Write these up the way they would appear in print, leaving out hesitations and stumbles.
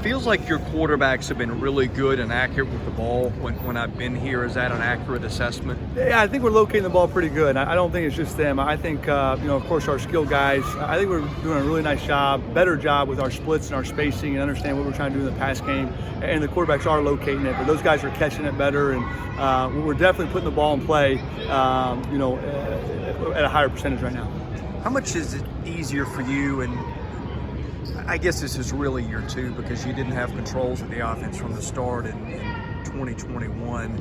Feels like your quarterbacks have been really good and accurate with the ball when I've been here. Is that an accurate assessment? Yeah, I think we're locating the ball pretty good. I don't think it's just them. I think, of course, our skilled guys, I think we're doing a really nice job, better job with our splits and our spacing and understand what we're trying to do in the pass game. And the quarterbacks are locating it, but those guys are catching it better. And we're definitely putting the ball in play, at a higher percentage right now. How much is it easier for you? And I guess this is really year two because you didn't have controls of the offense from the start in 2021.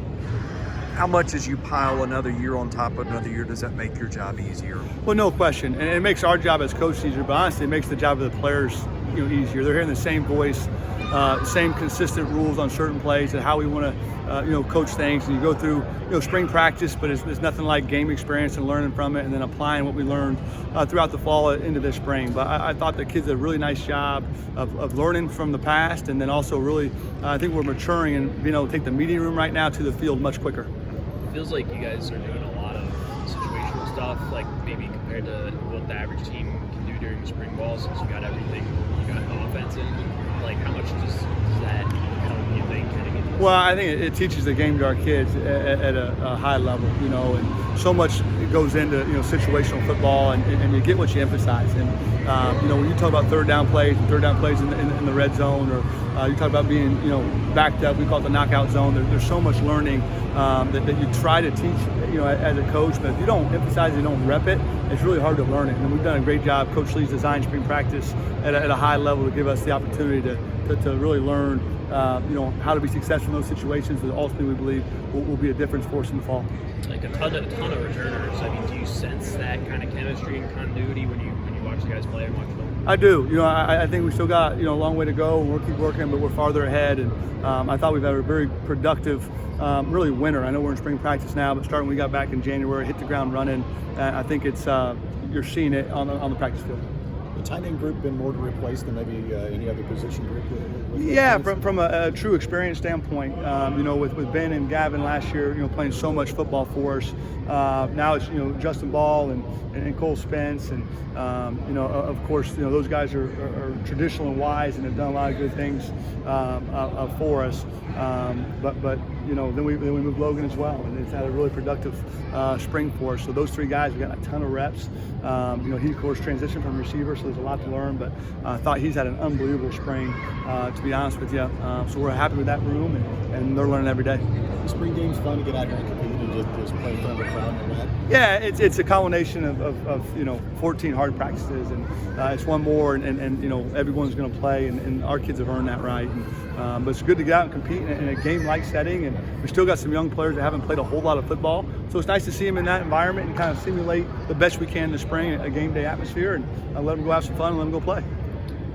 How much as you pile another year on top of another year, does that make your job easier? Well, no question. And it makes our job as coaches easier, but honestly, it makes the job of the players easier. They're hearing the same voice, same consistent rules on certain plays and how we want to coach things. And you go through spring practice, but it's nothing like game experience and learning from it and then applying what we learned throughout the fall into this spring. But I thought the kids did a really nice job of learning from the past, and then also really I think we're maturing and being able to take the meeting room right now to the field much quicker. It feels like you guys are doing a lot of situational stuff, like maybe compared to what the average team can do during the spring ball, since you got everything, you got the offense in. Like, how much does that help you think? Well, I think it teaches the game to our kids at a high level, and so much goes into situational football, and you get what you emphasize. And when you talk about third down plays in the red zone, or you talk about being backed up, we call it the knockout zone. There's so much learning that you try to teach as a coach, but if you don't emphasize it, you don't rep it, it's really hard to learn it. And we've done a great job. Coach Lee's designed spring practice at a high level to give us the opportunity to really learn how to be successful in those situations that ultimately we believe will be a difference for us in the fall. Like a ton of returners. I mean, do you sense that kind of chemistry and continuity when you watch the guys play and watch them? I do. I think we still got a long way to go, and we'll keep working, but we're farther ahead. And I thought we've had a very productive, really winter. I know we're in spring practice now, but starting when we got back in January, hit the ground running. I think it's you're seeing it on the practice field. The tight end group been more to replace than maybe any other position group? Yeah, from a true experience standpoint, with Ben and Gavin last year, playing so much football for us. Now it's Justin Ball and Cole Spence, and of course those guys are traditional and wise and have done a lot of good things for us. But then we moved Logan as well, and it's had a really productive spring for us. So those three guys, we got a ton of reps. He of course transitioned from receiver, so there's a lot to learn. But I thought he's had an unbelievable spring, to be honest with you. So we're happy with that room, and they're learning every day. The spring game's fun to get out here and compete and just play in front of a crowd and all that. Yeah, it's a combination of 14 hard practices, and it's one more, and everyone's going to play, and our kids have earned that right. But it's good to get out and compete in a game-like setting, and we still got some young players that haven't played a whole lot of football, so it's nice to see them in that environment and kind of simulate the best we can in the spring, a game day atmosphere, and let them go have some fun and let them go play.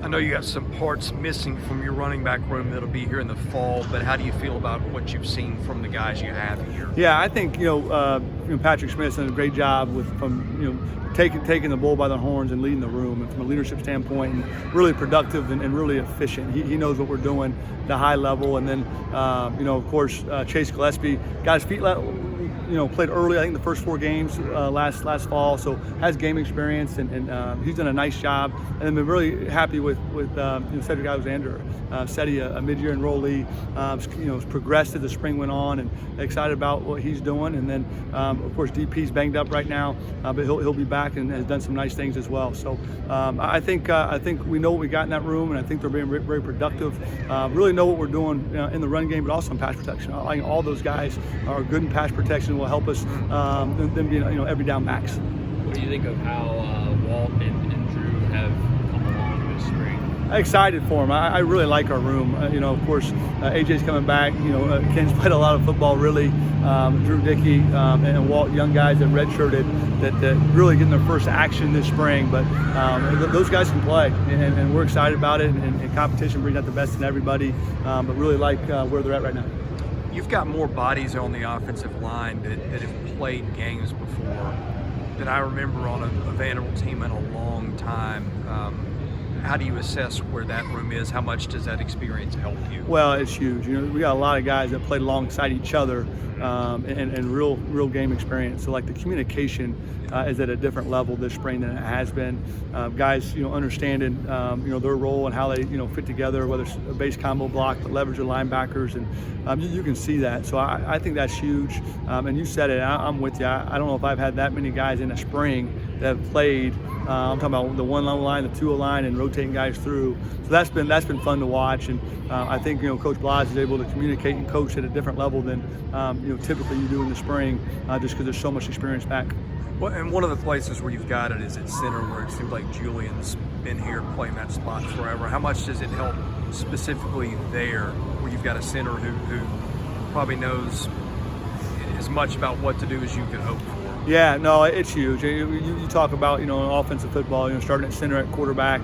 I know you got some parts missing from your running back room that'll be here in the fall, but how do you feel about what you've seen from the guys you have here? Yeah, I think Patrick Smith's done a great job from taking the bull by the horns and leading the room, and from a leadership standpoint, and really productive and really efficient. He knows what we're doing at a high level, and then of course Chase Gillespie got his feet played early, I think the first 4 games last fall, so has game experience, and he's done a nice job. And then been really happy with Cedric Alexander. Ceddy, a mid-year enrollee, has progressed as the spring went on, and excited about what he's doing. And then of course DP's banged up right now, but he'll be back and has done some nice things as well. So I think we know what we got in that room, and I think they're being very productive. Really know what we're doing in the run game, but also in pass protection. I think all those guys are good in pass protection. Will help us them being every down backs. What do you think of how Walt and Drew have come along this spring? Excited for them. I really like our room. Of course, AJ's coming back. Ken's played a lot of football. Really, Drew Dickey and Walt, young guys that redshirted, that really getting their first action this spring. But those guys can play, and we're excited about it. And competition brings out the best in everybody. But really like where they're at right now. You've got more bodies on the offensive line that have played games before than I remember on a Vanderbilt team in a long time. how do you assess where that room is? How much does that experience help you? Well, it's huge. We got a lot of guys that played alongside each other and real game experience. So like the communication is at a different level this spring than it has been. Guys, understanding their role and how they fit together, whether it's a base combo block, but leverage the linebackers, and you can see that. So I think that's huge. And you said it. I'm with you. I don't know if I've had that many guys in a spring that have played. I'm talking about the 1 line, the 2 line, and rotating guys through. So that's been fun to watch, and I think Coach Blige is able to communicate and coach at a different level than typically you do in the spring, just because there's so much experience back. Well, and one of the places where you've got it is at center, where it seems like Julian's been here playing that spot forever. How much does it help specifically there, where you've got a center who probably knows as much about what to do as you could hope for? Yeah, no, it's huge. You talk about in offensive football, starting at center, at quarterback,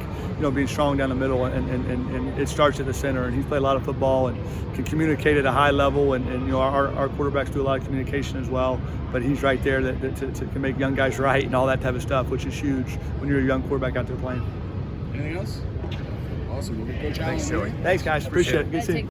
being strong down the middle, and it starts at the center. And he's played a lot of football and can communicate at a high level. And our quarterbacks do a lot of communication as well. But he's right there to can make young guys right and all that type of stuff, which is huge when you're a young quarterback out there playing. Anything else? Awesome. Coach Allen. Thanks, Joey. Thanks, guys. Appreciate it. Good seeing you.